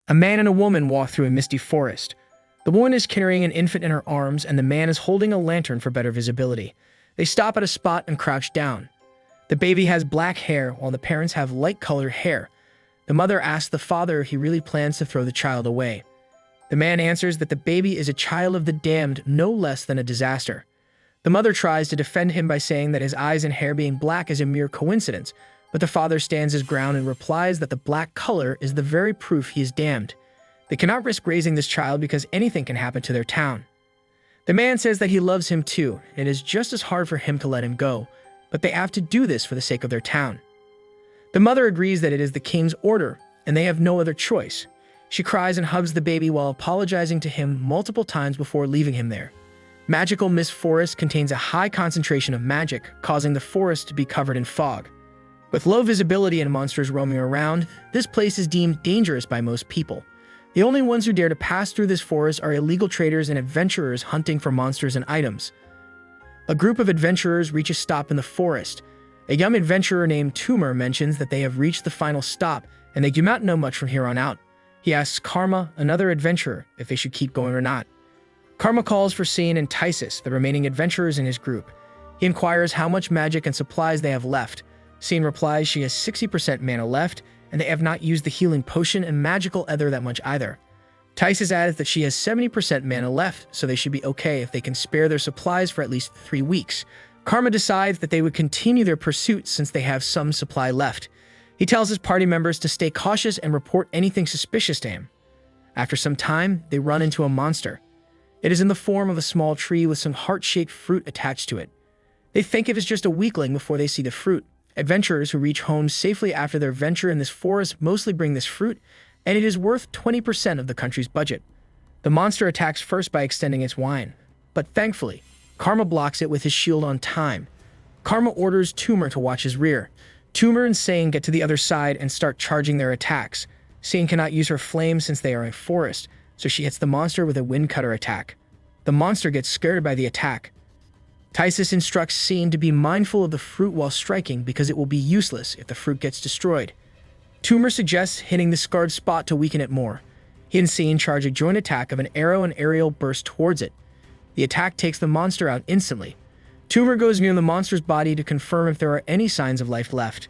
A man and a woman walk through a misty forest. The woman is carrying an infant in her arms, and the man is holding a lantern for better visibility. They stop at a spot and crouch down. The baby has black hair, while the parents have light-colored hair. The mother asks the father if he really plans to throw the child away. The man answers that the baby is a child of the damned, no less than a disaster. The mother tries to defend him by saying that his eyes and hair being black is a mere coincidence, but the father stands his ground and replies that the black color is the very proof he is damned. They cannot risk raising this child because anything can happen to their town. The man says that he loves him too, and it is just as hard for him to let him go, but they have to do this for the sake of their town. The mother agrees that it is the king's order, and they have no other choice. She cries and hugs the baby while apologizing to him multiple times before leaving him there. Magical Mist Forest contains a high concentration of magic, causing the forest to be covered in fog. With low visibility and monsters roaming around, this place is deemed dangerous by most people. The only ones who dare to pass through this forest are illegal traders and adventurers hunting for monsters and items. A group of adventurers reach a stop in the forest. A young adventurer named Tumor mentions that they have reached the final stop, and they do not know much from here on out. He asks Karma, another adventurer, if they should keep going or not. Karma calls for Sean and Tysus, the remaining adventurers in his group. He inquires how much magic and supplies they have left. Sean replies she has 60% mana left, and they have not used the healing potion and magical ether that much either. Tysus adds that she has 70% mana left, so they should be okay if they can spare their supplies for at least 3 weeks. Karma decides that they would continue their pursuit since they have some supply left. He tells his party members to stay cautious and report anything suspicious to him. After some time, they run into a monster. It is in the form of a small tree with some heart-shaped fruit attached to it. They think it is just a weakling before they see the fruit. Adventurers who reach home safely after their venture in this forest mostly bring this fruit, and it is worth 20% of the country's budget. The monster attacks first by extending its whine, but thankfully, Karma blocks it with his shield on time. Karma orders Tumor to watch his rear. Tumor and Sane get to the other side and start charging their attacks. Sane cannot use her flame since they are in a forest, so she hits the monster with a wind cutter attack. The monster gets scared by the attack. Tysus instructs Sane to be mindful of the fruit while striking because it will be useless if the fruit gets destroyed. Tumor suggests hitting the scarred spot to weaken it more. He and Sane charge a joint attack of an arrow and aerial burst towards it. The attack takes the monster out instantly. Tumor goes near the monster's body to confirm if there are any signs of life left.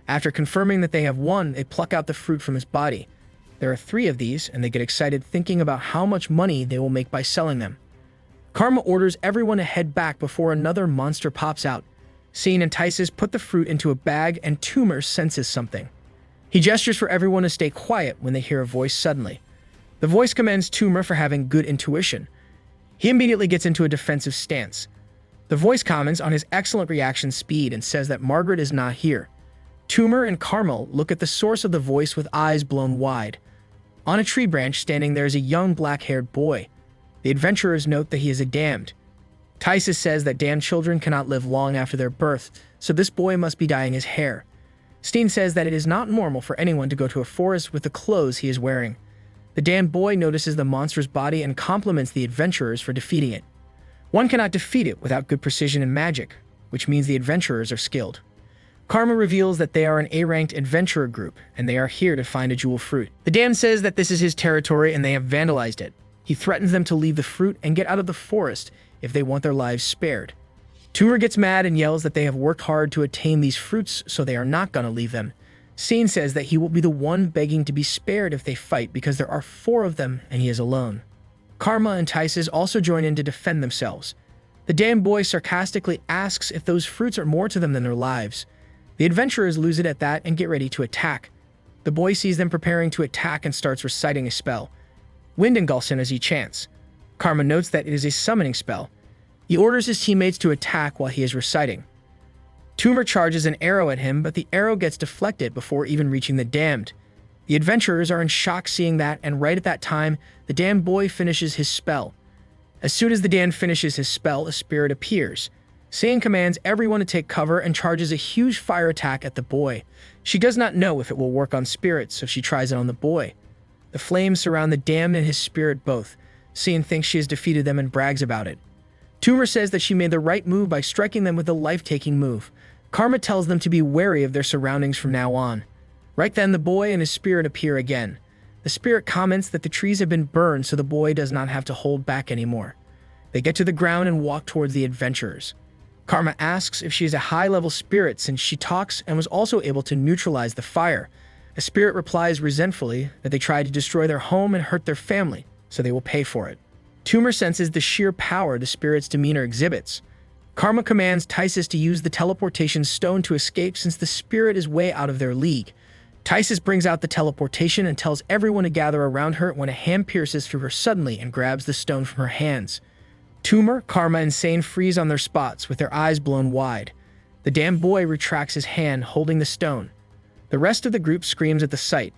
After confirming that they have won, they pluck out the fruit from his body. There are 3 of these, and they get excited thinking about how much money they will make by selling them. Karma orders everyone to head back before another monster pops out. Sane and Tysus put the fruit into a bag, and Tumor senses something. He gestures for everyone to stay quiet when they hear a voice suddenly. The voice commends Tumor for having good intuition. He immediately gets into a defensive stance. The voice comments on his excellent reaction speed and says that Margaret is not here. Tumor and Karma look at the source of the voice with eyes blown wide. On a tree branch standing there is a young black-haired boy. The adventurers note that he is a damned. Tysus says that damned children cannot live long after their birth, so this boy must be dyeing his hair. Steen says that it is not normal for anyone to go to a forest with the clothes he is wearing. The damned boy notices the monster's body and compliments the adventurers for defeating it. One cannot defeat it without good precision and magic, which means the adventurers are skilled. Karma reveals that they are an A-ranked adventurer group, and they are here to find a jewel fruit. The damned says that this is his territory and they have vandalized it. He threatens them to leave the fruit and get out of the forest if they want their lives spared. Tumor gets mad and yells that they have worked hard to attain these fruits, so they are not gonna leave them. Sane says that he will be the one begging to be spared if they fight because there are 4 of them and he is alone. Karma and Tysus also join in to defend themselves. The damned boy sarcastically asks if those fruits are more to them than their lives. The adventurers lose it at that and get ready to attack. The boy sees them preparing to attack and starts reciting a spell. Wind engulfs him as he chants. Karma notes that it is a summoning spell. He orders his teammates to attack while he is reciting. Tumor charges an arrow at him, but the arrow gets deflected before even reaching the damned. The adventurers are in shock seeing that, and right at that time, the damned boy finishes his spell. As soon as the damned finishes his spell, a spirit appears. Sane commands everyone to take cover and charges a huge fire attack at the boy. She does not know if it will work on spirits, so she tries it on the boy. The flames surround the damned and his spirit both. Sane thinks she has defeated them and brags about it. Tumor says that she made the right move by striking them with a life-taking move. Karma tells them to be wary of their surroundings from now on. Right then, the boy and his spirit appear again. The spirit comments that the trees have been burned so the boy does not have to hold back anymore. They get to the ground and walk towards the adventurers. Karma asks if she is a high-level spirit since she talks and was also able to neutralize the fire. The spirit replies resentfully that they tried to destroy their home and hurt their family, so they will pay for it. Tumor senses the sheer power the spirit's demeanor exhibits. Karma commands Tysus to use the teleportation stone to escape since the spirit is way out of their league. Tysus brings out the teleportation and tells everyone to gather around her when a hand pierces through her suddenly and grabs the stone from her hands. Tumor, Karma, and Sane freeze on their spots with their eyes blown wide. The damned boy retracts his hand, holding the stone. The rest of the group screams at the sight.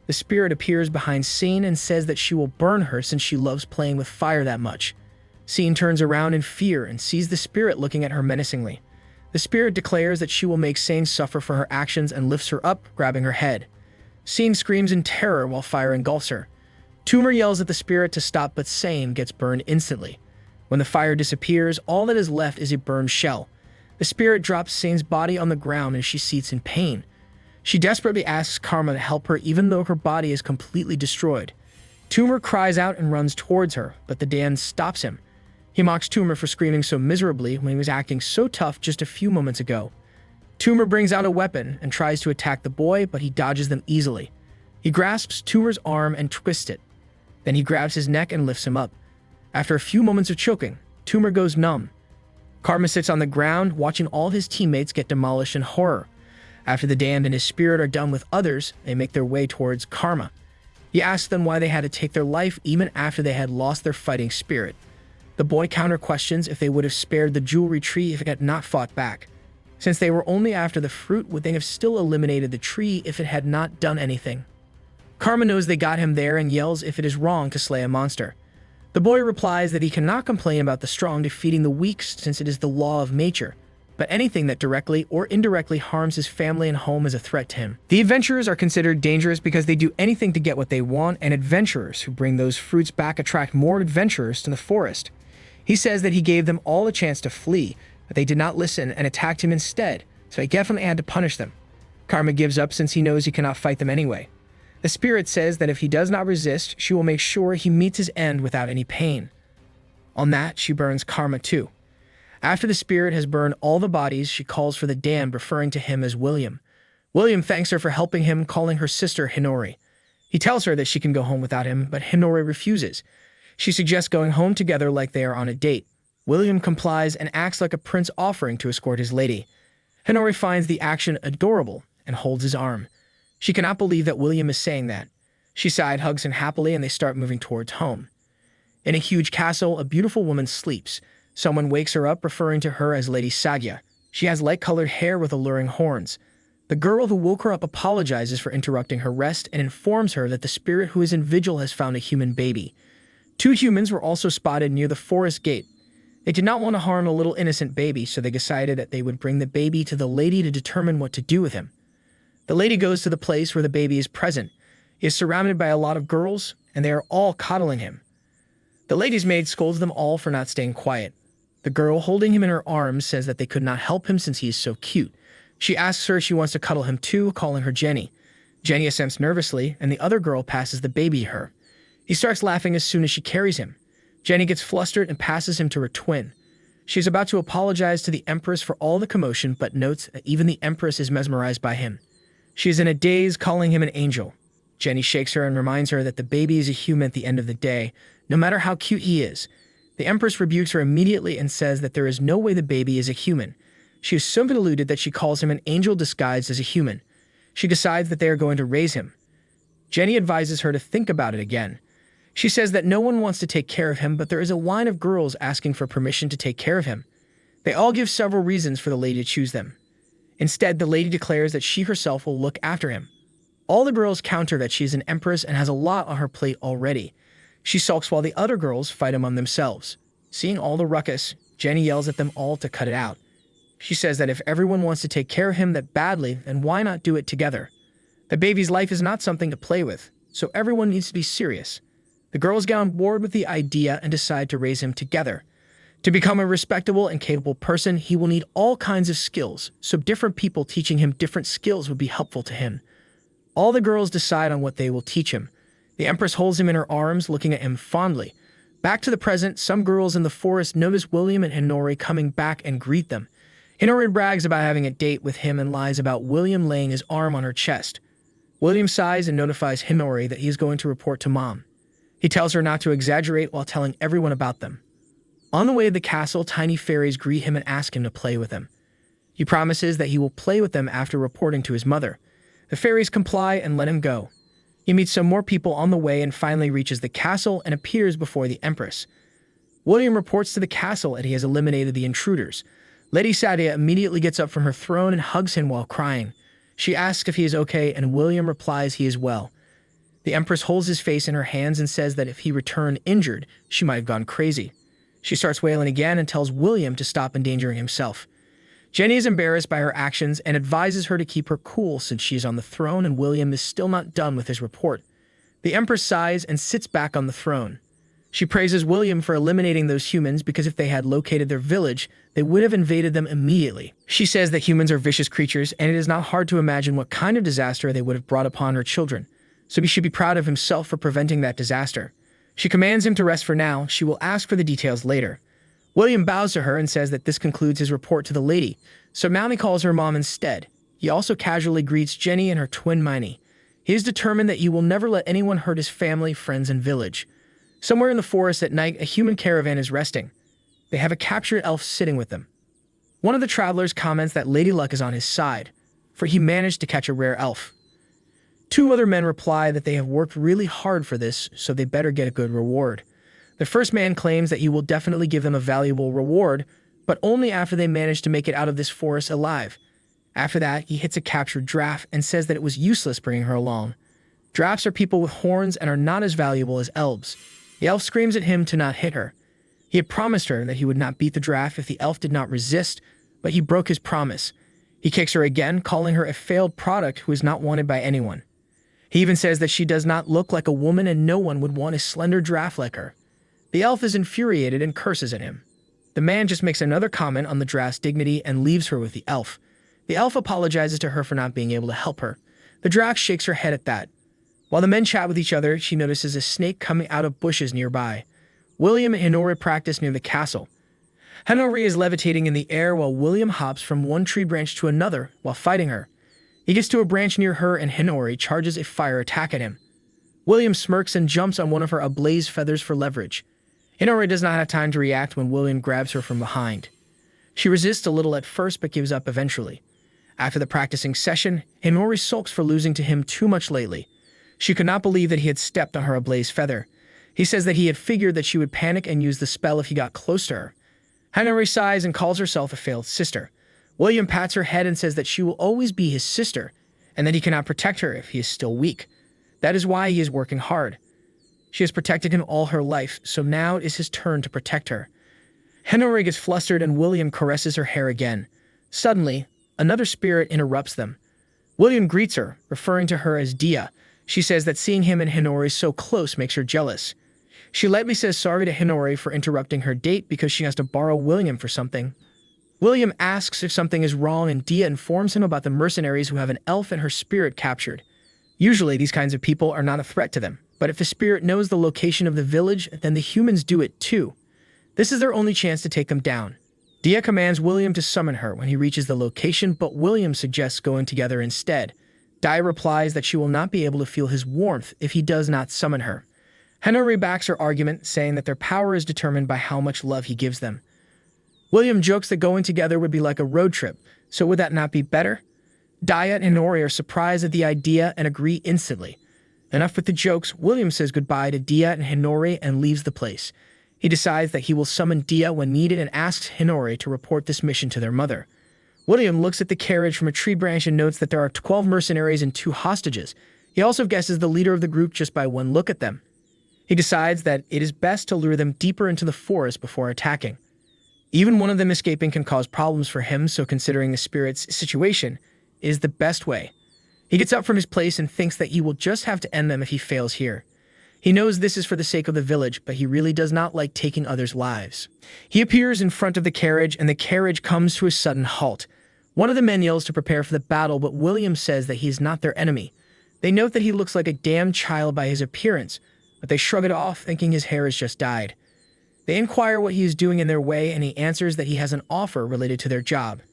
The spirit appears behind Sane and says that she will burn her since she loves playing with fire that much. Sane turns around in fear and sees the spirit looking at her menacingly. The spirit declares that she will make Sane suffer for her actions and lifts her up, grabbing her head. Sane screams in terror while fire engulfs her. Tumor yells at the spirit to stop, but Sane gets burned instantly. When the fire disappears, all that is left is a burned shell. The spirit drops Sane's body on the ground and she seethes in pain. She desperately asks Karma to help her even though her body is completely destroyed. Tumor cries out and runs towards her, but the Dan stops him. He mocks Tumor for screaming so miserably when he was acting so tough just a few moments ago. Tumor brings out a weapon and tries to attack the boy, but he dodges them easily. He grasps Tumor's arm and twists it. Then he grabs his neck and lifts him up. After a few moments of choking, Tumor goes numb. Karma sits on the ground, watching all his teammates get demolished in horror. After the damned and his spirit are done with others, they make their way towards Karma. He asks them why they had to take their life even after they had lost their fighting spirit. The boy counter-questions if they would have spared the jewelry tree if it had not fought back. Since they were only after the fruit, would they have still eliminated the tree if it had not done anything? Karma knows they got him there and yells if it is wrong to slay a monster. The boy replies that he cannot complain about the strong defeating the weak since it is the law of nature, but anything that directly or indirectly harms his family and home is a threat to him. The adventurers are considered dangerous because they do anything to get what they want, and adventurers who bring those fruits back attract more adventurers to the forest. He says that he gave them all a chance to flee, but they did not listen and attacked him instead, so he definitely had to punish them. Karma gives up since he knows he cannot fight them anyway. The spirit says that if he does not resist, she will make sure he meets his end without any pain. On that, she burns Karma too. After the spirit has burned all the bodies, she calls for the damned, referring to him as William. William thanks her for helping him, calling her sister Hinori. He tells her that she can go home without him, but Hinori refuses. She suggests going home together like they are on a date. William complies and acts like a prince offering to escort his lady. Hinori finds the action adorable and holds his arm. She cannot believe that William is saying that. She side hugs him happily and they start moving towards home. In a huge castle, a beautiful woman sleeps. Someone wakes her up, referring to her as Lady Sagya. She has light-colored hair with alluring horns. The girl who woke her up apologizes for interrupting her rest and informs her that the spirit who is in vigil has found a human baby. 2 humans were also spotted near the forest gate. They did not want to harm a little innocent baby, so they decided that they would bring the baby to the lady to determine what to do with him. The lady goes to the place where the baby is present. He is surrounded by a lot of girls, and they are all coddling him. The lady's maid scolds them all for not staying quiet. The girl holding him in her arms says that they could not help him since he is so cute. She asks her if she wants to cuddle him too, calling her Jenny. Jenny assents nervously, and the other girl passes the baby to her. He starts laughing as soon as she carries him. Jenny gets flustered and passes him to her twin. She is about to apologize to the empress for all the commotion, but notes that even the empress is mesmerized by him. She is in a daze, calling him an angel. Jenny shakes her and reminds her that the baby is a human at the end of the day, no matter how cute he is. The empress rebukes her immediately and says that there is no way the baby is a human. She is so deluded that she calls him an angel disguised as a human. She decides that they are going to raise him. Jenny advises her to think about it again. She says that no one wants to take care of him, but there is a line of girls asking for permission to take care of him. They all give several reasons for the lady to choose them. Instead, the lady declares that she herself will look after him. All the girls counter that she is an empress and has a lot on her plate already. She sulks while the other girls fight among themselves. Seeing all the ruckus, Jenny yells at them all to cut it out. She says that if everyone wants to take care of him that badly, then why not do it together? The baby's life is not something to play with, so everyone needs to be serious. The girls get on board with the idea and decide to raise him together. To become a respectable and capable person, he will need all kinds of skills, so different people teaching him different skills would be helpful to him. All the girls decide on what they will teach him. The Empress holds him in her arms, looking at him fondly. Back to the present, some girls in the forest notice William and Hinori coming back and greet them. Hinori brags about having a date with him and lies about William laying his arm on her chest. William sighs and notifies Hinori that he is going to report to Mom. He tells her not to exaggerate while telling everyone about them. On the way to the castle, tiny fairies greet him and ask him to play with them. He promises that he will play with them after reporting to his mother. The fairies comply and let him go. He meets some more people on the way and finally reaches the castle and appears before the Empress. William reports to the castle that he has eliminated the intruders. Lady Sadia immediately gets up from her throne and hugs him while crying. She asks if he is okay, and William replies he is well. The Empress holds his face in her hands and says that if he returned injured, she might have gone crazy. She starts wailing again and tells William to stop endangering himself. Jenny is embarrassed by her actions and advises her to keep her cool since she is on the throne and William is still not done with his report. The Empress sighs and sits back on the throne. She praises William for eliminating those humans because if they had located their village, they would have invaded them immediately. She says that humans are vicious creatures and it is not hard to imagine what kind of disaster they would have brought upon her children. So he should be proud of himself for preventing that disaster. She commands him to rest for now. She will ask for the details later. William bows to her and says that this concludes his report to the lady, so now he calls her Mom instead. He also casually greets Jenny and her twin Miney. He is determined that he will never let anyone hurt his family, friends, and village. Somewhere in the forest at night, a human caravan is resting. They have a captured elf sitting with them. One of the travelers comments that Lady Luck is on his side, for he managed to catch a rare elf. Two other men reply that they have worked really hard for this, so they better get a good reward. The first man claims that he will definitely give them a valuable reward, but only after they manage to make it out of this forest alive. After that, he hits a captured giraffe and says that it was useless bringing her along. Giraffes are people with horns and are not as valuable as elves. The elf screams at him to not hit her. He had promised her that he would not beat the giraffe if the elf did not resist, but he broke his promise. He kicks her again, calling her a failed product who is not wanted by anyone. He even says that she does not look like a woman and no one would want a slender giraffe like her. The elf is infuriated and curses at him. The man just makes another comment on the giraffe's dignity and leaves her with the elf. The elf apologizes to her for not being able to help her. The giraffe shakes her head at that. While the men chat with each other, she notices a snake coming out of bushes nearby. William and Hinori practice near the castle. Hinori is levitating in the air while William hops from one tree branch to another while fighting her. He gets to a branch near her and Hinori charges a fire attack at him. William smirks and jumps on one of her ablaze feathers for leverage. Hinori does not have time to react when William grabs her from behind. She resists a little at first but gives up eventually. After the practicing session, Hinori sulks for losing to him too much lately. She could not believe that he had stepped on her ablaze feather. He says that he had figured that she would panic and use the spell if he got close to her. Hinori sighs and calls herself a failed sister. William pats her head and says that she will always be his sister, and that he cannot protect her if he is still weak. That is why he is working hard. She has protected him all her life, so now it is his turn to protect her. Hinori gets flustered and William caresses her hair again. Suddenly, another spirit interrupts them. William greets her, referring to her as Dia. She says that seeing him and Hinori so close makes her jealous. She lightly says sorry to Hinori for interrupting her date because she has to borrow William for something. William asks if something is wrong and Dia informs him about the mercenaries who have an elf and her spirit captured. Usually these kinds of people are not a threat to them, but if the spirit knows the location of the village, then the humans do it too. This is their only chance to take them down. Dia commands William to summon her when he reaches the location, but William suggests going together instead. Dia replies that she will not be able to feel his warmth if he does not summon her. Hinori backs her argument, saying that their power is determined by how much love he gives them. William jokes that going together would be like a road trip, so would that not be better? Dia and Hinori are surprised at the idea and agree instantly. Enough with the jokes, William says goodbye to Dia and Hinori and leaves the place. He decides that he will summon Dia when needed and asks Hinori to report this mission to their mother. William looks at the carriage from a tree branch and notes that there are 12 mercenaries and 2 hostages. He also guesses the leader of the group just by one look at them. He decides that it is best to lure them deeper into the forest before attacking. Even one of them escaping can cause problems for him, so considering the spirit's situation is the best way. He gets up from his place and thinks that he will just have to end them if he fails here. He knows this is for the sake of the village, but he really does not like taking others' lives. He appears in front of the carriage, and the carriage comes to a sudden halt. One of the men yells to prepare for the battle, but William says that he is not their enemy. They note that he looks like a damn child by his appearance, but they shrug it off, thinking his hair has just dyed. They inquire what he is doing in their way, and he answers that he has an offer related to their job.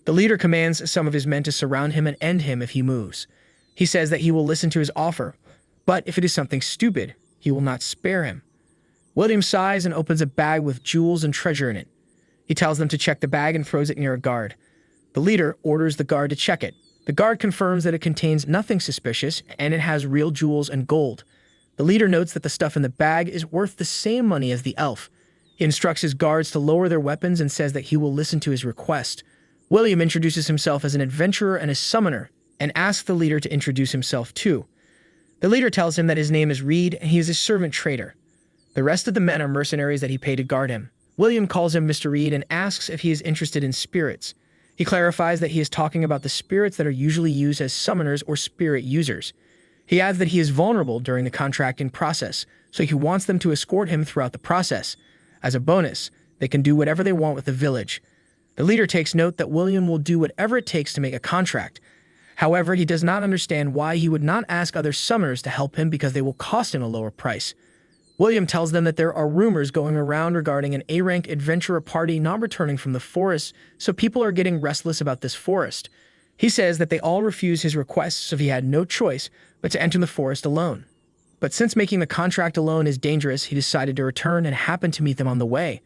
The leader commands some of his men to surround him and end him if he moves. He says that he will listen to his offer, but if it is something stupid, he will not spare him. William sighs and opens a bag with jewels and treasure in it. He tells them to check the bag and throws it near a guard. The leader orders the guard to check it. The guard confirms that it contains nothing suspicious, and it has real jewels and gold. The leader notes that the stuff in the bag is worth the same money as the elf. He instructs his guards to lower their weapons and says that he will listen to his request. William introduces himself as an adventurer and a summoner, and asks the leader to introduce himself too. The leader tells him that his name is Reed, and he is a servant trader. The rest of the men are mercenaries that he paid to guard him. William calls him Mr. Reed and asks if he is interested in spirits. He clarifies that he is talking about the spirits that are usually used as summoners or spirit users. He adds that he is vulnerable during the contracting process, so he wants them to escort him throughout the process. As a bonus, they can do whatever they want with the village. The leader takes note that William will do whatever it takes to make a contract. However, he does not understand why he would not ask other summoners to help him because they will cost him a lower price. William tells them that there are rumors going around regarding an A-rank adventurer party not returning from the forest, so people are getting restless about this forest. He says that they all refuse his requests, so he had no choice but to enter the forest alone. But since making the contract alone is dangerous, he decided to return and happened to meet them on the way.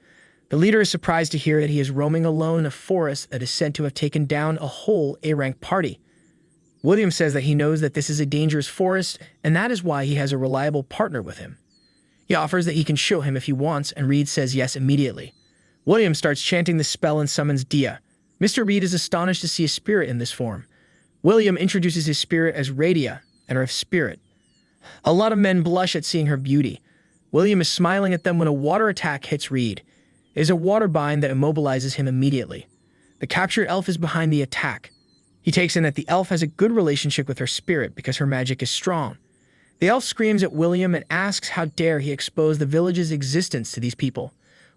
The leader is surprised to hear that he is roaming alone in a forest that is said to have taken down a whole A-rank party. William says that he knows that this is a dangerous forest, and that is why he has a reliable partner with him. He offers that he can show him if he wants, and Reed says yes immediately. William starts chanting the spell and summons Dia. Mr. Reed is astonished to see a spirit in this form. William introduces his spirit as Radia, and her spirit. A lot of men blush at seeing her beauty. William is smiling at them when a water attack hits Reed. It is a water bind that immobilizes him immediately. The captured elf is behind the attack. He takes in that the elf has a good relationship with her spirit because her magic is strong. The elf screams at William and asks how dare he expose the village's existence to these people.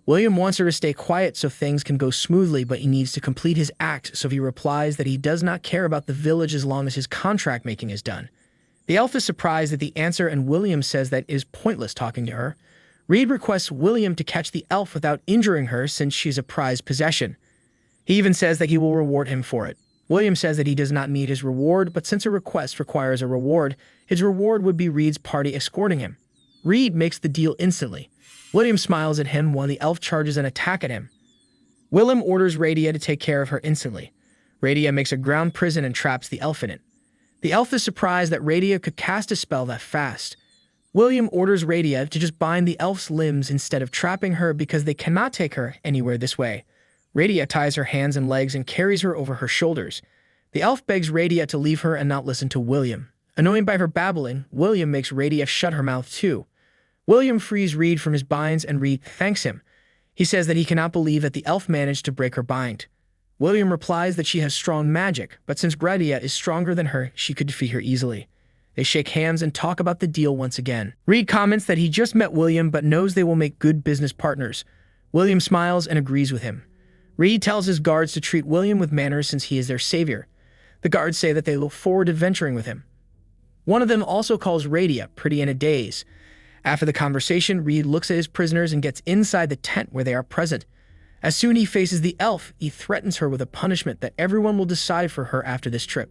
William wants her to stay quiet so things can go smoothly, but he needs to complete his act, so he replies that he does not care about the village as long as his contract making is done. The elf is surprised at the answer, and William says that it is pointless talking to her. Reed requests William to catch the elf without injuring her since she is a prized possession. He even says that he will reward him for it. William says that he does not need his reward, but since a request requires a reward, his reward would be Reed's party escorting him. Reed makes the deal instantly. William smiles at him while the elf charges an attack at him. William orders Radia to take care of her instantly. Radia makes a ground prison and traps the elf in it. The elf is surprised that Radia could cast a spell that fast. William orders Radia to just bind the elf's limbs instead of trapping her because they cannot take her anywhere this way. Radia ties her hands and legs and carries her over her shoulders. The elf begs Radia to leave her and not listen to William. Annoyed by her babbling, William makes Radia shut her mouth too. William frees Reed from his binds and Reed thanks him. He says that he cannot believe that the elf managed to break her bind. William replies that she has strong magic, but since Radia is stronger than her, she could defeat her easily. They shake hands and talk about the deal once again. Reed comments that he just met William but knows they will make good business partners. William smiles and agrees with him. Reed tells his guards to treat William with manners since he is their savior. The guards say that they look forward to venturing with him. One of them also calls Radia pretty in a daze. After the conversation, Reed looks at his prisoners and gets inside the tent where they are present. As soon as he faces the elf, he threatens her with a punishment that everyone will decide for her after this trip.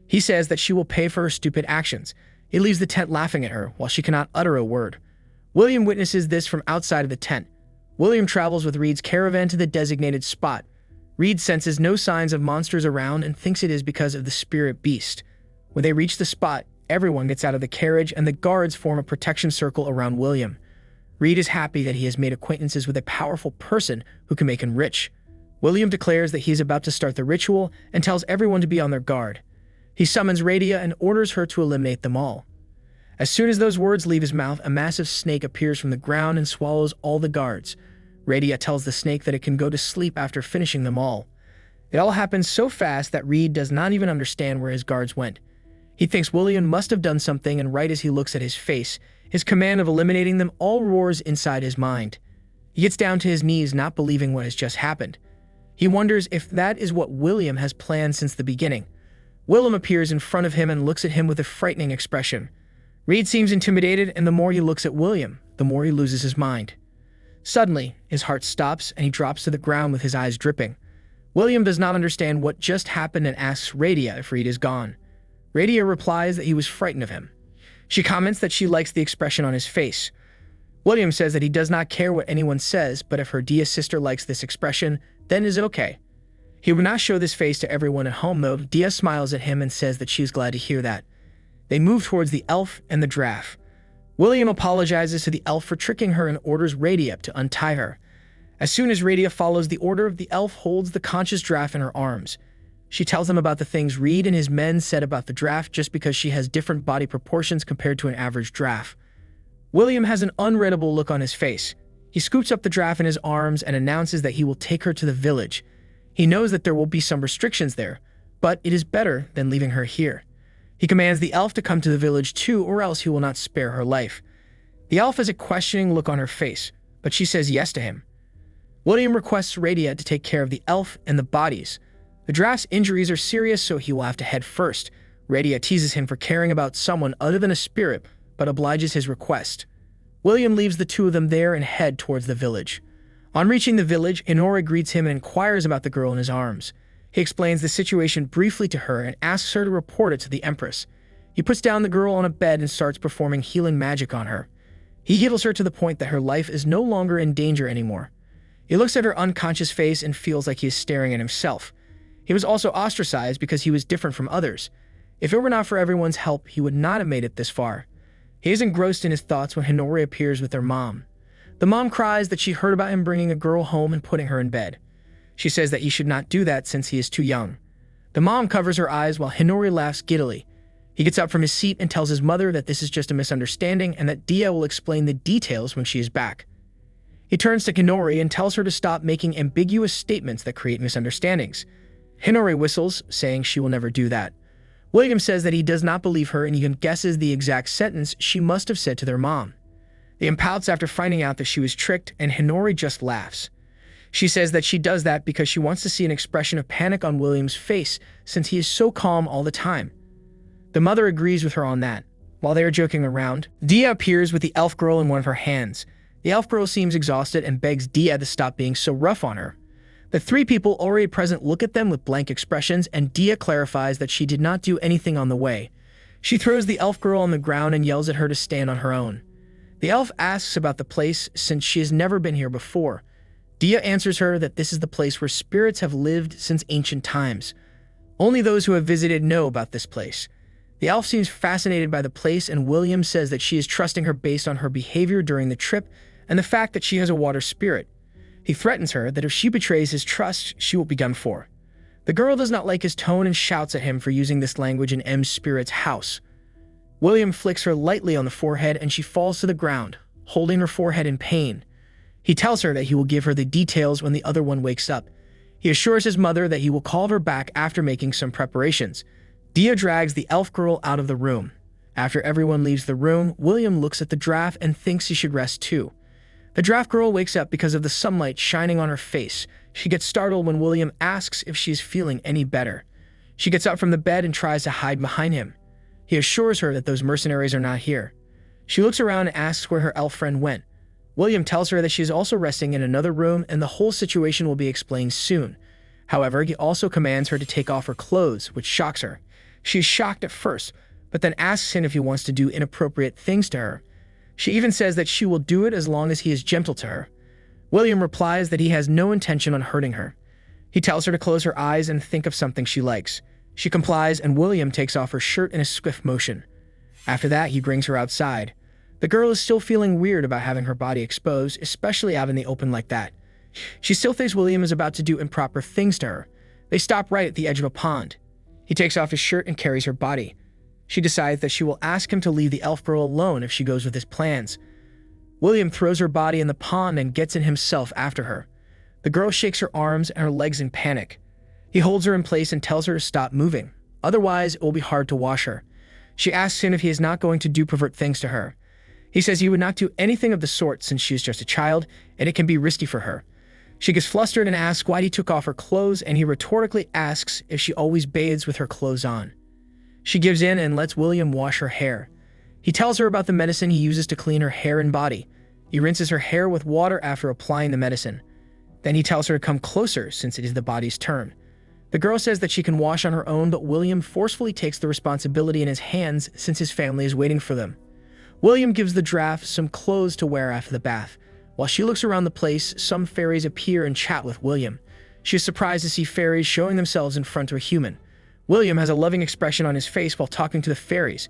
He says that she will pay for her stupid actions. He leaves the tent laughing at her while she cannot utter a word. William witnesses this from outside of the tent. William travels with Reed's caravan to the designated spot. Reed senses no signs of monsters around and thinks it is because of the spirit beast. When they reach the spot, everyone gets out of the carriage and the guards form a protection circle around William. Reed is happy that he has made acquaintances with a powerful person who can make him rich. William declares that he is about to start the ritual and tells everyone to be on their guard. He summons Radia and orders her to eliminate them all. As soon as those words leave his mouth, a massive snake appears from the ground and swallows all the guards. Radia tells the snake that it can go to sleep after finishing them all. It all happens so fast that Reed does not even understand where his guards went. He thinks William must have done something, and right as he looks at his face, his command of eliminating them all roars inside his mind. He gets down to his knees, not believing what has just happened. He wonders if that is what William has planned since the beginning. Willem appears in front of him and looks at him with a frightening expression. Reed seems intimidated, and the more he looks at William, the more he loses his mind. Suddenly, his heart stops and he drops to the ground with his eyes dripping. William does not understand what just happened and asks Radia if Reed is gone. Radia replies that he was frightened of him. She comments that she likes the expression on his face. William says that he does not care what anyone says, but if her Dia's sister likes this expression, then is it okay. He would not show this face to everyone at home though. Dia smiles at him and says that she is glad to hear that. They move towards the elf and the giraffe. William apologizes to the elf for tricking her and orders Radia to untie her. As soon as Radia follows the order, the elf holds the conscious giraffe in her arms. She tells him about the things Reed and his men said about the giraffe just because she has different body proportions compared to an average giraffe. William has an unreadable look on his face. He scoops up the giraffe in his arms and announces that he will take her to the village. He knows that there will be some restrictions there, but it is better than leaving her here. He commands the elf to come to the village too, or else he will not spare her life. The elf has a questioning look on her face, but she says yes to him. William requests Radia to take care of the elf and the bodies. The giraffe's injuries are serious, so he will have to head first. Radia teases him for caring about someone other than a spirit, but obliges his request. William leaves the two of them there and head towards the village. On reaching the village, Hinori greets him and inquires about the girl in his arms. He explains the situation briefly to her and asks her to report it to the empress. He puts down the girl on a bed and starts performing healing magic on her. He heals her to the point that her life is no longer in danger anymore. He looks at her unconscious face and feels like he is staring at himself. He was also ostracized because he was different from others. If it were not for everyone's help, he would not have made it this far. He is engrossed in his thoughts when Hinori appears with their mom. The mom cries that she heard about him bringing a girl home and putting her in bed. She says that he should not do that since he is too young. The mom covers her eyes while Hinori laughs giddily. He gets up from his seat and tells his mother that this is just a misunderstanding and that Dia will explain the details when she is back. He turns to Hinori and tells her to stop making ambiguous statements that create misunderstandings. Hinori whistles, saying she will never do that. William says that he does not believe her and even guesses the exact sentence she must have said to their mom. They pouts after finding out that she was tricked, and Hinori just laughs. She says that she does that because she wants to see an expression of panic on William's face since he is so calm all the time. The mother agrees with her on that. While they are joking around, Dia appears with the elf girl in one of her hands. The elf girl seems exhausted and begs Dia to stop being so rough on her. The three people already present look at them with blank expressions, and Dia clarifies that she did not do anything on the way. She throws the elf girl on the ground and yells at her to stand on her own. The elf asks about the place since she has never been here before. Dia answers her that this is the place where spirits have lived since ancient times. Only those who have visited know about this place. The elf seems fascinated by the place, and William says that she is trusting her based on her behavior during the trip and the fact that she has a water spirit. He threatens her that if she betrays his trust, she will be done for. The girl does not like his tone and shouts at him for using this language in M's spirit's house. William flicks her lightly on the forehead and she falls to the ground, holding her forehead in pain. He tells her that he will give her the details when the other one wakes up. He assures his mother that he will call her back after making some preparations. Dia drags the elf girl out of the room. After everyone leaves the room, William looks at the giraffe and thinks he should rest too. The giraffe girl wakes up because of the sunlight shining on her face. She gets startled when William asks if she is feeling any better. She gets up from the bed and tries to hide behind him. He assures her that those mercenaries are not here. She looks around and asks where her elf friend went. William tells her that she is also resting in another room and the whole situation will be explained soon. However, he also commands her to take off her clothes, which shocks her. She is shocked at first, but then asks him if he wants to do inappropriate things to her. She even says that she will do it as long as he is gentle to her. William replies that he has no intention on hurting her. He tells her to close her eyes and think of something she likes. She complies, and William takes off her shirt in a swift motion. After that, he brings her outside. The girl is still feeling weird about having her body exposed, especially out in the open like that. She still thinks William is about to do improper things to her. They stop right at the edge of a pond. He takes off his shirt and carries her body. She decides that she will ask him to leave the elf girl alone if she goes with his plans. William throws her body in the pond and gets in himself after her. The girl shakes her arms and her legs in panic. He holds her in place and tells her to stop moving. Otherwise, it will be hard to wash her. She asks him if he is not going to do pervert things to her. He says he would not do anything of the sort since she is just a child, and it can be risky for her. She gets flustered and asks why he took off her clothes, and he rhetorically asks if she always bathes with her clothes on. She gives in and lets William wash her hair. He tells her about the medicine he uses to clean her hair and body. He rinses her hair with water after applying the medicine. Then he tells her to come closer since it is the body's turn. The girl says that she can wash on her own, but William forcefully takes the responsibility in his hands since his family is waiting for them. William gives the giraffe some clothes to wear after the bath. While she looks around the place, some fairies appear and chat with William. She is surprised to see fairies showing themselves in front of a human. William has a loving expression on his face while talking to the fairies.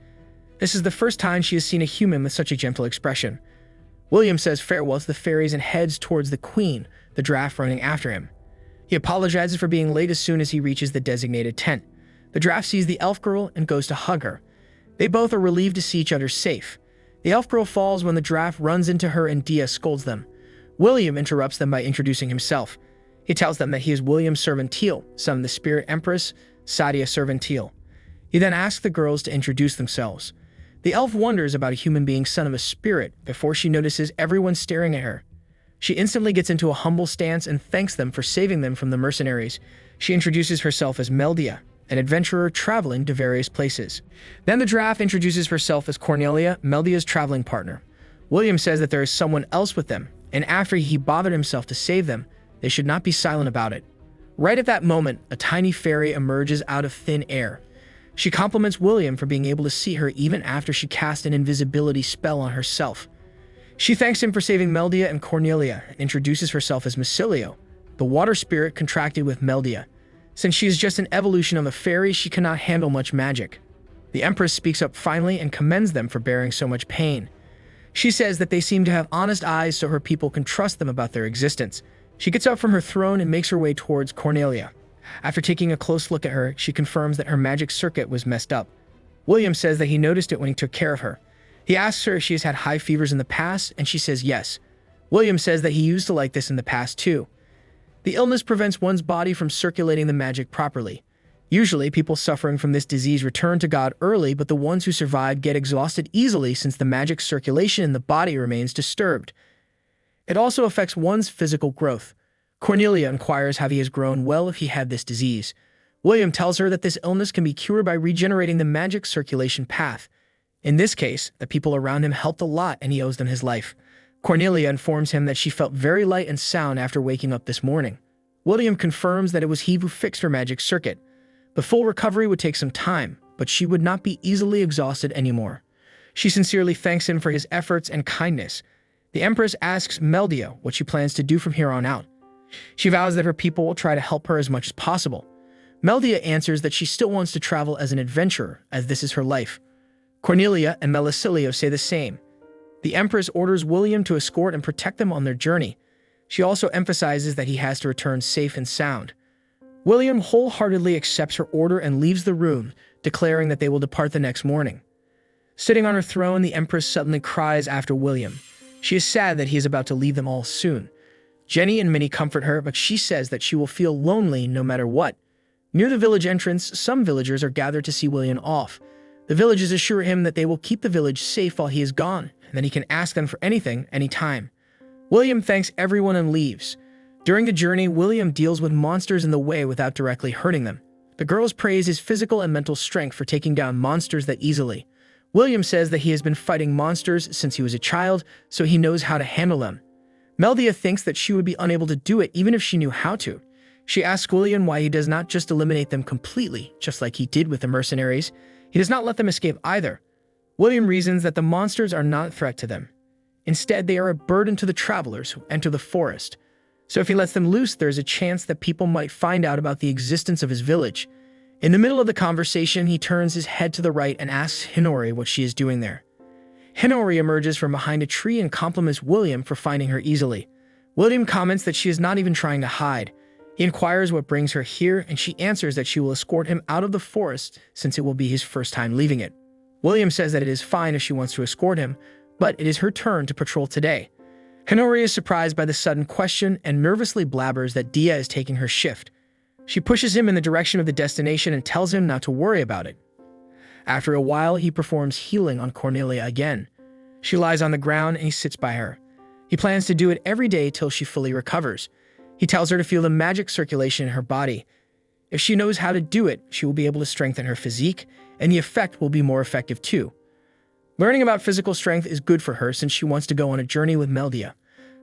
This is the first time she has seen a human with such a gentle expression. William says farewell to the fairies and heads towards the queen, the giraffe running after him. He apologizes for being late as soon as he reaches the designated tent. The giraffe sees the elf girl and goes to hug her. They both are relieved to see each other safe. The elf girl falls when the giraffe runs into her and Dia scolds them. William interrupts them by introducing himself. He tells them that he is William's servant Teal, son of the spirit empress, Sadia servant Teal. He then asks the girls to introduce themselves. The elf wonders about a human being son of a spirit before she notices everyone staring at her. She instantly gets into a humble stance and thanks them for saving them from the mercenaries. She introduces herself as Meldia, an adventurer traveling to various places. Then the giraffe introduces herself as Cornelia, Meldia's traveling partner. William says that there is someone else with them, and after he bothered himself to save them, they should not be silent about it. Right at that moment, a tiny fairy emerges out of thin air. She compliments William for being able to see her even after she cast an invisibility spell on herself. She thanks him for saving Meldia and Cornelia and introduces herself as Macilio, the water spirit contracted with Meldia. Since she is just an evolution of a fairy, she cannot handle much magic. The Empress speaks up finally and commends them for bearing so much pain. She says that they seem to have honest eyes so her people can trust them about their existence. She gets up from her throne and makes her way towards Cornelia. After taking a close look at her, she confirms that her magic circuit was messed up. William says that he noticed it when he took care of her. He asks her if she has had high fevers in the past, and she says yes. William says that he used to like this in the past too. The illness prevents one's body from circulating the magic properly. Usually, people suffering from this disease return to God early, but the ones who survive get exhausted easily since the magic circulation in the body remains disturbed. It also affects one's physical growth. Cornelia inquires how he has grown well if he had this disease. William tells her that this illness can be cured by regenerating the magic circulation path. In this case, the people around him helped a lot and he owes them his life. Cornelia informs him that she felt very light and sound after waking up this morning. William confirms that it was he who fixed her magic circuit. The full recovery would take some time, but she would not be easily exhausted anymore. She sincerely thanks him for his efforts and kindness. The Empress asks Meldia what she plans to do from here on out. She vows that her people will try to help her as much as possible. Meldia answers that she still wants to travel as an adventurer, as this is her life. Cornelia and Melicilio say the same. The Empress orders William to escort and protect them on their journey. She also emphasizes that he has to return safe and sound. William wholeheartedly accepts her order and leaves the room, declaring that they will depart the next morning. Sitting on her throne, the Empress suddenly cries after William. She is sad that he is about to leave them all soon. Jenny and Minnie comfort her, but she says that she will feel lonely no matter what. Near the village entrance, some villagers are gathered to see William off. The villagers assure him that they will keep the village safe while he is gone, and that he can ask them for anything, anytime. William thanks everyone and leaves. During the journey, William deals with monsters in the way without directly hurting them. The girls praise his physical and mental strength for taking down monsters that easily. William says that he has been fighting monsters since he was a child, so he knows how to handle them. Meldia thinks that she would be unable to do it even if she knew how to. She asks William why he does not just eliminate them completely, just like he did with the mercenaries. He does not let them escape either. William reasons that the monsters are not a threat to them. Instead, they are a burden to the travelers who enter the forest. So if he lets them loose, there is a chance that people might find out about the existence of his village. In the middle of the conversation, he turns his head to the right and asks Hinori what she is doing there. Hinori emerges from behind a tree and compliments William for finding her easily. William comments that she is not even trying to hide. He inquires what brings her here, and she answers that she will escort him out of the forest since it will be his first time leaving it. William says that it is fine if she wants to escort him, but it is her turn to patrol today. Hinori is surprised by the sudden question and nervously blabbers that Dia is taking her shift. She pushes him in the direction of the destination and tells him not to worry about it. After a while, he performs healing on Cornelia again. She lies on the ground and he sits by her. He plans to do it every day till she fully recovers. He tells her to feel the magic circulation in her body. If she knows how to do it, she will be able to strengthen her physique and the effect will be more effective too. Learning about physical strength is good for her since she wants to go on a journey with Meldia.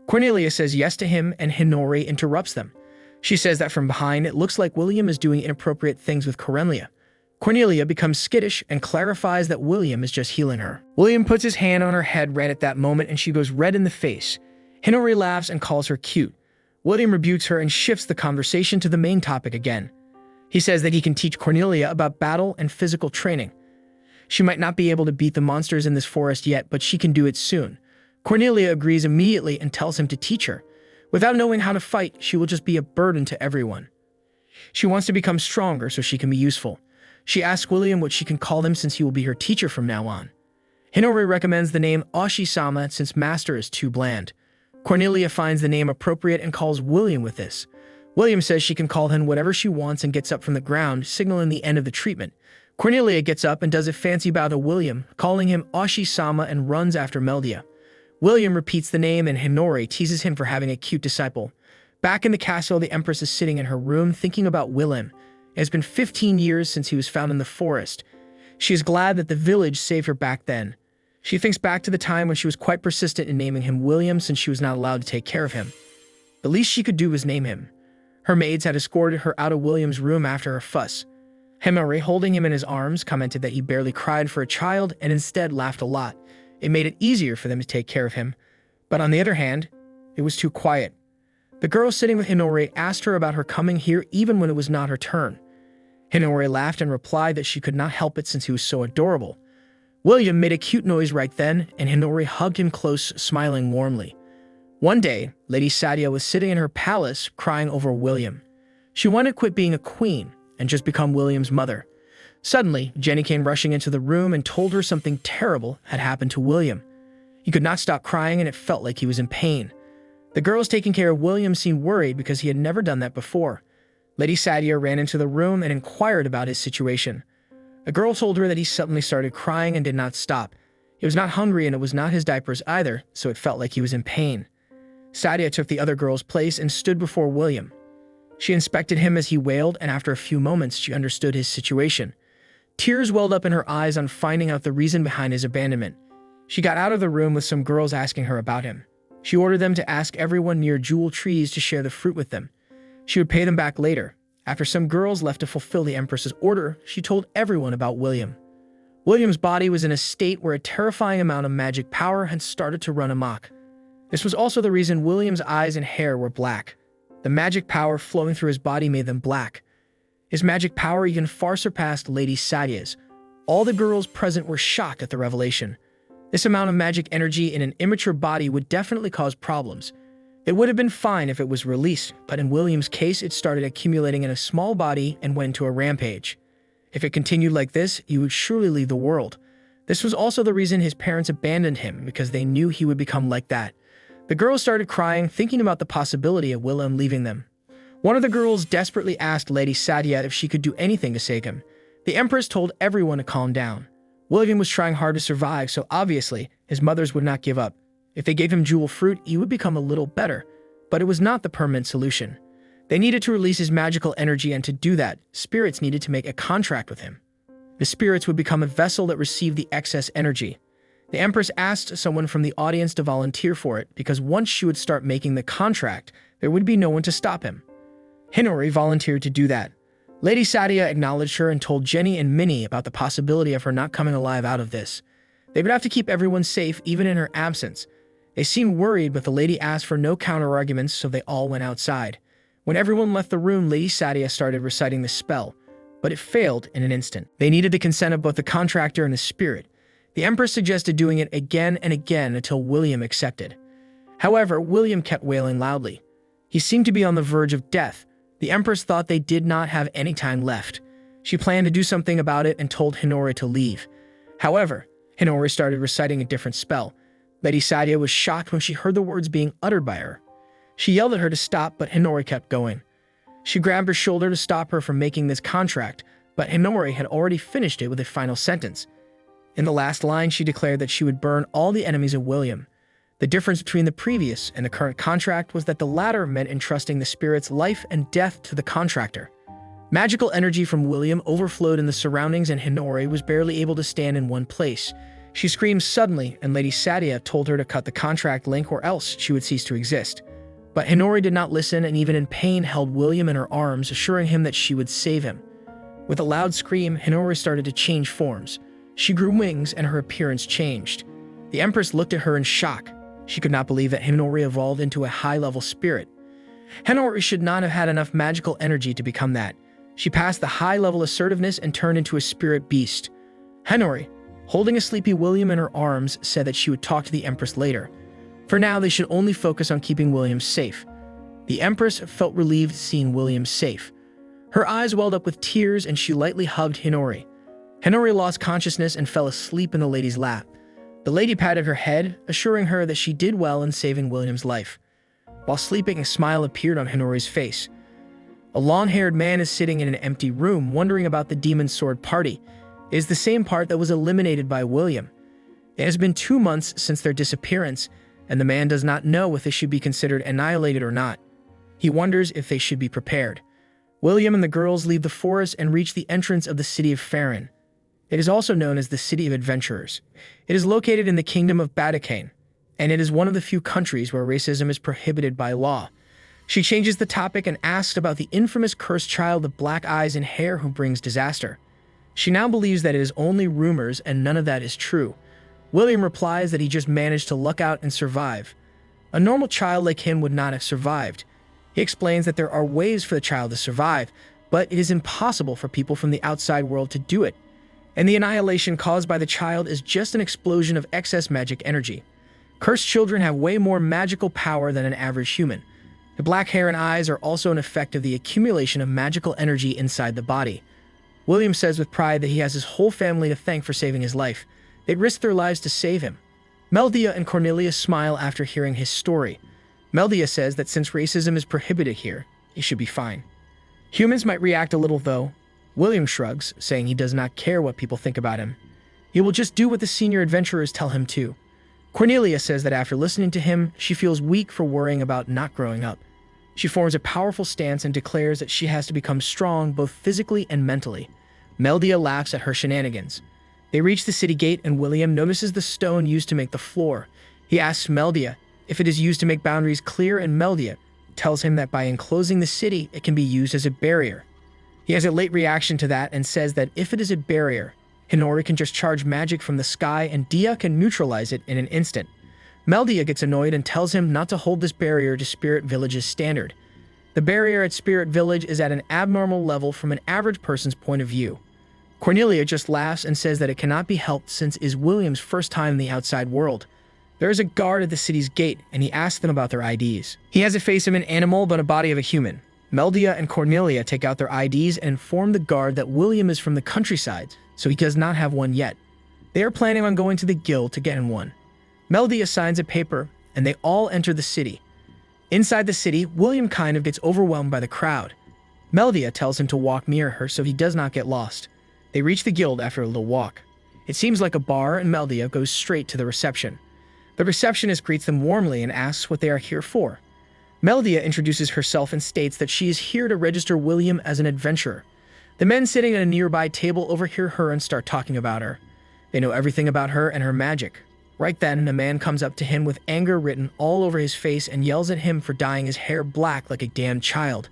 Cornelia says yes to him, and Hinori interrupts them. She says that from behind, it looks like William is doing inappropriate things with Cornelia. Cornelia becomes skittish and clarifies that William is just healing her. William puts his hand on her head right at that moment, and she goes red in the face. Hinori laughs and calls her cute. William rebukes her and shifts the conversation to the main topic again. He says that he can teach Cornelia about battle and physical training. She might not be able to beat the monsters in this forest yet, but she can do it soon. Cornelia agrees immediately and tells him to teach her. Without knowing how to fight, she will just be a burden to everyone. She wants to become stronger so she can be useful. She asks William what she can call him since he will be her teacher from now on. Hinori recommends the name Oshi-sama since master is too bland. Cornelia finds the name appropriate and calls William with this. William says she can call him whatever she wants and gets up from the ground, signaling the end of the treatment. Cornelia gets up and does a fancy bow to William, calling him Oshi-sama, and runs after Meldia. William repeats the name and Hinori teases him for having a cute disciple. Back in the castle, the Empress is sitting in her room thinking about William. It has been 15 years since he was found in the forest. She is glad that the village saved her back then. She thinks back to the time when she was quite persistent in naming him William since she was not allowed to take care of him. The least she could do was name him. Her maids had escorted her out of William's room after her fuss. Hinori, holding him in his arms, commented that he barely cried for a child and instead laughed a lot. It made it easier for them to take care of him. But on the other hand, it was too quiet. The girl sitting with Hinori asked her about her coming here even when it was not her turn. Hinori laughed and replied that she could not help it since he was so adorable. William made a cute noise right then, and Hinori hugged him close, smiling warmly. One day, Lady Sadia was sitting in her palace crying over William. She wanted to quit being a queen and just become William's mother. Suddenly, Jenny came rushing into the room and told her something terrible had happened to William. He could not stop crying and it felt like he was in pain. The girls taking care of William seemed worried because he had never done that before. Lady Sadia ran into the room and inquired about his situation. A girl told her that he suddenly started crying and did not stop. He was not hungry and it was not his diapers either, so it felt like he was in pain. Sadia took the other girl's place and stood before William. She inspected him as he wailed, and after a few moments she understood his situation. Tears welled up in her eyes on finding out the reason behind his abandonment. She got out of the room with some girls asking her about him. She ordered them to ask everyone near jewel trees to share the fruit with them. She would pay them back later. After some girls left to fulfill the Empress's order, she told everyone about William. William's body was in a state where a terrifying amount of magic power had started to run amok. This was also the reason William's eyes and hair were black. The magic power flowing through his body made them black. His magic power even far surpassed Lady Sadia's. All the girls present were shocked at the revelation. This amount of magic energy in an immature body would definitely cause problems. It would have been fine if it was released, but in William's case, it started accumulating in a small body and went into a rampage. If it continued like this, he would surely leave the world. This was also the reason his parents abandoned him, because they knew he would become like that. The girls started crying, thinking about the possibility of William leaving them. One of the girls desperately asked Lady Sadia if she could do anything to save him. The Empress told everyone to calm down. William was trying hard to survive, so obviously, his mothers would not give up. If they gave him jewel fruit, he would become a little better. But it was not the permanent solution. They needed to release his magical energy, and to do that, spirits needed to make a contract with him. The spirits would become a vessel that received the excess energy. The Empress asked someone from the audience to volunteer for it, because once she would start making the contract, there would be no one to stop him. Hinori volunteered to do that. Lady Sadia acknowledged her and told Jenny and Minnie about the possibility of her not coming alive out of this. They would have to keep everyone safe even in her absence. They seemed worried, but the lady asked for no counter-arguments, so they all went outside. When everyone left the room, Lady Sadia started reciting the spell, but it failed in an instant. They needed the consent of both the contractor and the spirit. The Empress suggested doing it again and again until William accepted. However, William kept wailing loudly. He seemed to be on the verge of death. The Empress thought they did not have any time left. She planned to do something about it and told Hinori to leave. However, Hinori started reciting a different spell. Lady Sadia was shocked when she heard the words being uttered by her. She yelled at her to stop, but Hinori kept going. She grabbed her shoulder to stop her from making this contract, but Hinori had already finished it with a final sentence. In the last line, she declared that she would burn all the enemies of William. The difference between the previous and the current contract was that the latter meant entrusting the spirit's life and death to the contractor. Magical energy from William overflowed in the surroundings and Hinori was barely able to stand in one place. She screamed suddenly, and Lady Sadia told her to cut the contract link or else she would cease to exist. But Hinori did not listen and even in pain held William in her arms, assuring him that she would save him. With a loud scream, Hinori started to change forms. She grew wings and her appearance changed. The Empress looked at her in shock. She could not believe that Hinori evolved into a high-level spirit. Hinori should not have had enough magical energy to become that. She passed the high-level assertiveness and turned into a spirit beast. Hinori, holding a sleepy William in her arms, said that she would talk to the Empress later. For now, they should only focus on keeping William safe. The Empress felt relieved seeing William safe. Her eyes welled up with tears and she lightly hugged Hinori. Hinori lost consciousness and fell asleep in the lady's lap. The lady patted her head, assuring her that she did well in saving William's life. While sleeping, a smile appeared on Hinori's face. A long-haired man is sitting in an empty room, wondering about the Demon Sword party. It is the same part that was eliminated by William. It has been 2 months since their disappearance, and the man does not know if they should be considered annihilated or not. He wonders if they should be prepared. William and the girls leave the forest and reach the entrance of the city of Farron. It is also known as the City of Adventurers. It is located in the Kingdom of Badakane, and it is one of the few countries where racism is prohibited by law. She changes the topic and asks about the infamous cursed child with black eyes and hair who brings disaster. She now believes that it is only rumors and none of that is true. William replies that he just managed to luck out and survive. A normal child like him would not have survived. He explains that there are ways for the child to survive, but it is impossible for people from the outside world to do it. And the annihilation caused by the child is just an explosion of excess magic energy. Cursed children have way more magical power than an average human. The black hair and eyes are also an effect of the accumulation of magical energy inside the body. William says with pride that he has his whole family to thank for saving his life. They'd risk their lives to save him. Meldia and Cornelia smile after hearing his story. Meldia says that since racism is prohibited here, he should be fine. Humans might react a little though. William shrugs, saying he does not care what people think about him. He will just do what the senior adventurers tell him to. Cornelia says that after listening to him, she feels weak for worrying about not growing up. She forms a powerful stance and declares that she has to become strong both physically and mentally. Meldia laughs at her shenanigans. They reach the city gate and William notices the stone used to make the floor. He asks Meldia if it is used to make boundaries clear, and Meldia tells him that by enclosing the city, it can be used as a barrier. He has a late reaction to that and says that if it is a barrier, Hinori can just charge magic from the sky and Dia can neutralize it in an instant. Meldia gets annoyed and tells him not to hold this barrier to Spirit Village's standard. The barrier at Spirit Village is at an abnormal level from an average person's point of view. Cornelia just laughs and says that it cannot be helped since it is William's first time in the outside world. There is a guard at the city's gate and he asks them about their IDs. He has a face of an animal but a body of a human. Meldia and Cornelia take out their IDs and inform the guard that William is from the countryside, so he does not have one yet. They are planning on going to the guild to get him one. Meldia signs a paper, and they all enter the city. Inside the city, William kind of gets overwhelmed by the crowd. Meldia tells him to walk near her so he does not get lost. They reach the guild after a little walk. It seems like a bar, and Meldia goes straight to the reception. The receptionist greets them warmly and asks what they are here for. Meldia introduces herself and states that she is here to register William as an adventurer. The men sitting at a nearby table overhear her and start talking about her. They know everything about her and her magic. Right then, a man comes up to him with anger written all over his face and yells at him for dyeing his hair black like a damn child.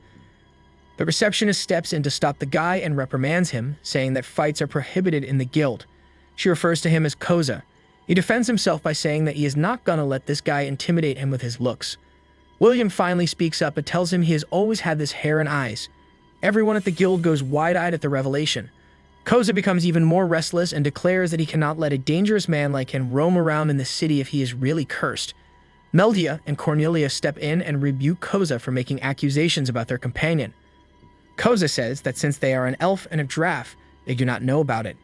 The receptionist steps in to stop the guy and reprimands him, saying that fights are prohibited in the guild. She refers to him as Koza. He defends himself by saying that he is not gonna let this guy intimidate him with his looks. William finally speaks up and tells him he has always had this hair and eyes. Everyone at the guild goes wide-eyed at the revelation. Koza becomes even more restless and declares that he cannot let a dangerous man like him roam around in the city if he is really cursed. Meldia and Cornelia step in and rebuke Koza for making accusations about their companion. Koza says that since they are an elf and a giraffe, they do not know about it.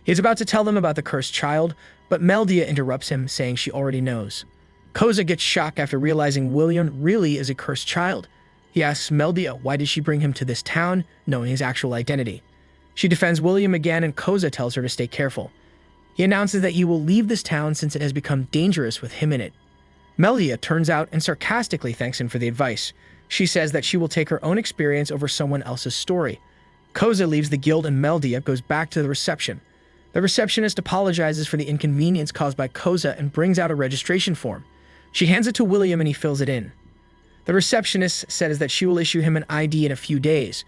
He is about to tell them about the cursed child, but Meldia interrupts him, saying she already knows. Koza gets shocked after realizing William really is a cursed child. He asks Meldia why did she bring him to this town, knowing his actual identity. She defends William again and Koza tells her to stay careful. He announces that he will leave this town since it has become dangerous with him in it. Meldia turns out and sarcastically thanks him for the advice. She says that she will take her own experience over someone else's story. Koza leaves the guild and Meldia goes back to the reception. The receptionist apologizes for the inconvenience caused by Koza and brings out a registration form. She hands it to William and he fills it in. The receptionist says that she will issue him an ID in a few days.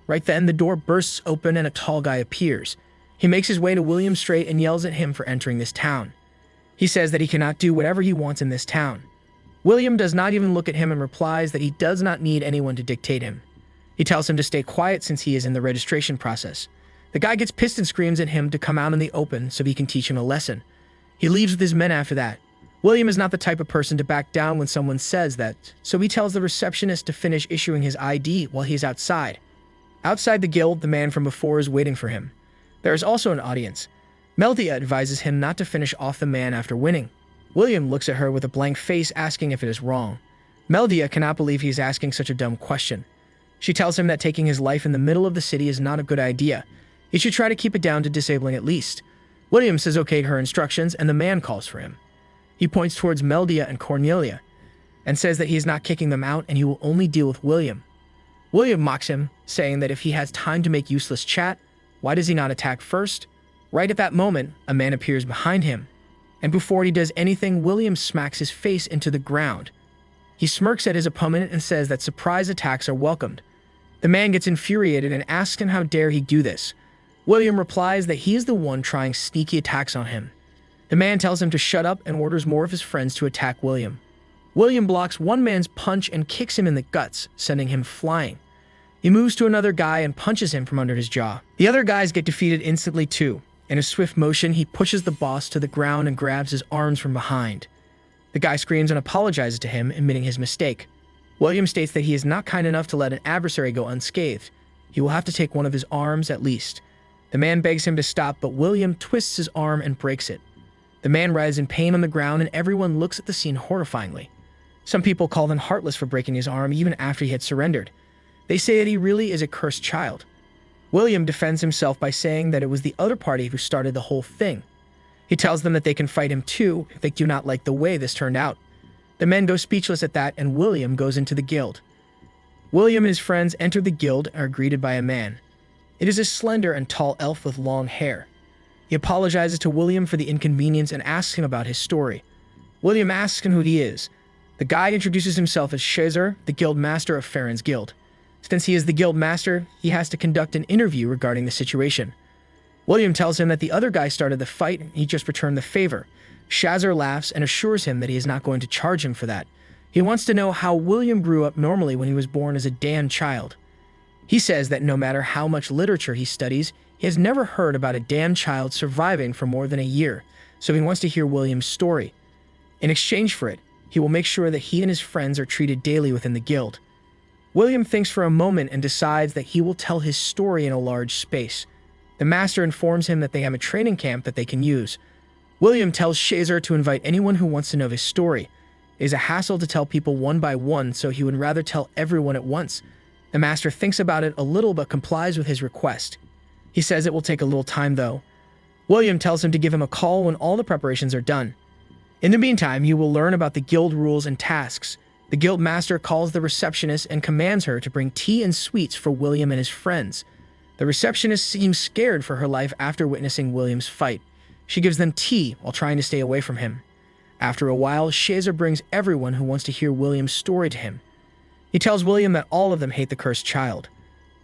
Right then, the door bursts open and a tall guy appears. He makes his way to William straight and yells at him for entering this town. He says that he cannot do whatever he wants in this town. William does not even look at him and replies that he does not need anyone to dictate him. He tells him to stay quiet since he is in the registration process. The guy gets pissed and screams at him to come out in the open so he can teach him a lesson. He leaves with his men after that. William is not the type of person to back down when someone says that, so he tells the receptionist to finish issuing his ID while he is outside. Outside the guild, the man from before is waiting for him. There is also an audience. Meldia advises him not to finish off the man after winning. William looks at her with a blank face, asking if it is wrong. Meldia cannot believe he is asking such a dumb question. She tells him that taking his life in the middle of the city is not a good idea. He should try to keep it down to disabling at least. William says okay to her instructions, and the man calls for him. He points towards Meldia and Cornelia, and says that he is not kicking them out and he will only deal with William. William mocks him, saying that if he has time to make useless chat, why does he not attack first? Right at that moment, a man appears behind him, and before he does anything, William smacks his face into the ground. He smirks at his opponent and says that surprise attacks are welcomed. The man gets infuriated and asks him how dare he do this. William replies that he is the one trying sneaky attacks on him. The man tells him to shut up and orders more of his friends to attack William. William blocks one man's punch and kicks him in the guts, sending him flying. He moves to another guy and punches him from under his jaw. The other guys get defeated instantly too. In a swift motion, he pushes the boss to the ground and grabs his arms from behind. The guy screams and apologizes to him, admitting his mistake. William states that he is not kind enough to let an adversary go unscathed. He will have to take one of his arms at least. The man begs him to stop, but William twists his arm and breaks it. The man writhes in pain on the ground and everyone looks at the scene horrifyingly. Some people call him heartless for breaking his arm even after he had surrendered. They say that he really is a cursed child. William defends himself by saying that it was the other party who started the whole thing. He tells them that they can fight him too if they do not like the way this turned out. The men go speechless at that and William goes into the guild. William and his friends enter the guild and are greeted by a man. It is a slender and tall elf with long hair. He apologizes to William for the inconvenience and asks him about his story. William asks him who he is. The guy introduces himself as Shazer, the guild master of Farron's guild. Since he is the guild master, he has to conduct an interview regarding the situation. William tells him that the other guy started the fight and he just returned the favor. Shazer laughs and assures him that he is not going to charge him for that. He wants to know how William grew up normally when he was born as a damned child. He says that no matter how much literature he studies, he has never heard about a damned child surviving for more than a year, so he wants to hear William's story. In exchange for it, he will make sure that he and his friends are treated daily within the guild. William thinks for a moment and decides that he will tell his story in a large space. The master informs him that they have a training camp that they can use. William tells Shazer to invite anyone who wants to know his story. It is a hassle to tell people one by one, so he would rather tell everyone at once. The master thinks about it a little but complies with his request. He says it will take a little time though. William tells him to give him a call when all the preparations are done. In the meantime, you will learn about the guild rules and tasks. The guild master calls the receptionist and commands her to bring tea and sweets for William and his friends. The receptionist seems scared for her life after witnessing William's fight. She gives them tea while trying to stay away from him. After a while, Shazer brings everyone who wants to hear William's story to him. He tells William that all of them hate the cursed child.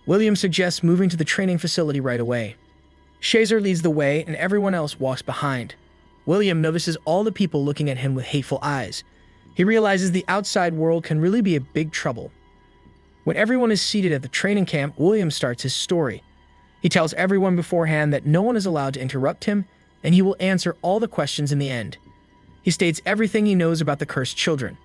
William suggests moving to the training facility right away. Shazer leads the way and everyone else walks behind. William notices all the people looking at him with hateful eyes. He realizes the outside world can really be a big trouble. When everyone is seated at the training camp, William starts his story. He tells everyone beforehand that no one is allowed to interrupt him, and he will answer all the questions in the end. He states everything he knows about the cursed children.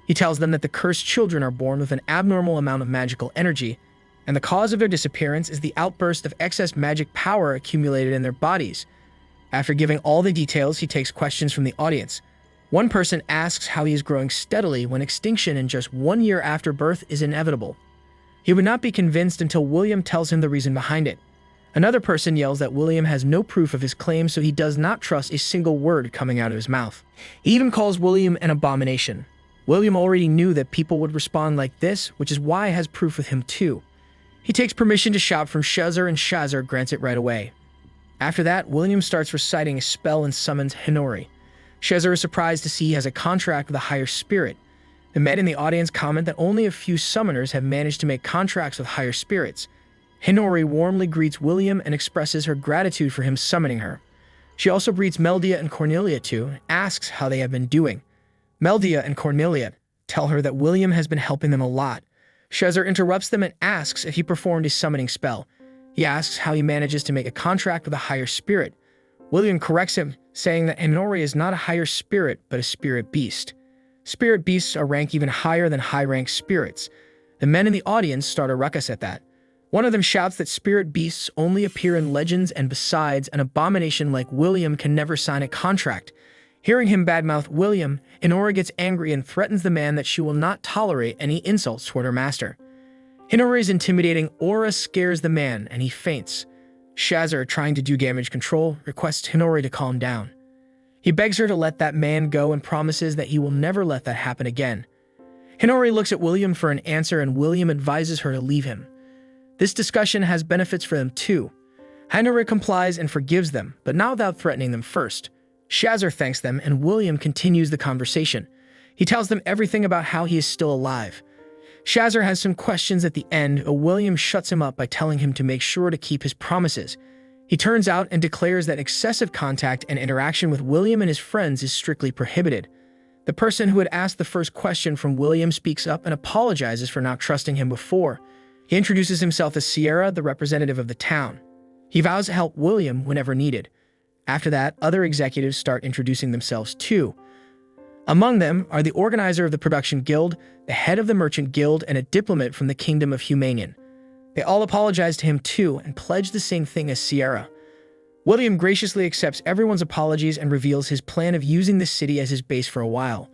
He tells them that the cursed children are born with an abnormal amount of magical energy, and the cause of their disappearance is the outburst of excess magic power accumulated in their bodies. After giving all the details, he takes questions from the audience. One person asks how he is growing steadily when extinction in just 1 year after birth is inevitable. He would not be convinced until William tells him the reason behind it. Another person yells that William has no proof of his claim, so he does not trust a single word coming out of his mouth. He even calls William an abomination. William already knew that people would respond like this, which is why he has proof with him too. He takes permission to shop from Shazar, and Shazar grants it right away. After that, William starts reciting a spell and summons Hinori. Shazar is surprised to see he has a contract with a higher spirit. The men in the audience comment that only a few summoners have managed to make contracts with higher spirits. Hinori warmly greets William and expresses her gratitude for him summoning her. She also greets Meldia and Cornelia too, and asks how they have been doing. Meldia and Cornelia tell her that William has been helping them a lot. Shazar interrupts them and asks if he performed a summoning spell. He asks how he manages to make a contract with a higher spirit. William corrects him, saying that Hinori is not a higher spirit, but a spirit beast. Spirit beasts are ranked even higher than high-ranked spirits. The men in the audience start a ruckus at that. One of them shouts that spirit beasts only appear in legends, and besides, an abomination like William can never sign a contract. Hearing him badmouth William, Hinori gets angry and threatens the man that she will not tolerate any insults toward her master. Hinori's intimidating aura scares the man, and he faints. Shazar, trying to do damage control, requests Hinori to calm down. He begs her to let that man go and promises that he will never let that happen again. Hinori looks at William for an answer, and William advises her to leave him. This discussion has benefits for them too. Hinori complies and forgives them, but not without threatening them first. Shazar thanks them, and William continues the conversation. He tells them everything about how he is still alive. Shazar has some questions at the end, but William shuts him up by telling him to make sure to keep his promises. He turns out and declares that excessive contact and interaction with William and his friends is strictly prohibited. The person who had asked the first question from William speaks up and apologizes for not trusting him before. He introduces himself as Sierra, the representative of the town. He vows to help William whenever needed. After that, other executives start introducing themselves too. Among them are the organizer of the production guild, the head of the merchant guild, and a diplomat from the kingdom of Humanian. They all apologize to him too and pledge the same thing as Sierra. William graciously accepts everyone's apologies and reveals his plan of using the city as his base for a while.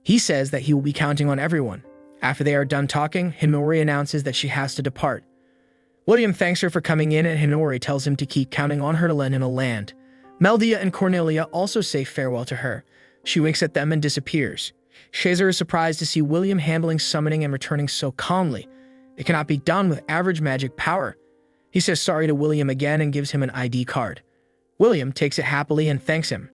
He says that he will be counting on everyone. After they are done talking, Hinori announces that she has to depart. William thanks her for coming in, and Hinori tells him to keep counting on her to lend him a land. Meldia and Cornelia also say farewell to her. She winks at them and disappears. Shazar is surprised to see William handling summoning and returning so calmly. It cannot be done with average magic power. He says sorry to William again and gives him an ID card. William takes it happily and thanks him.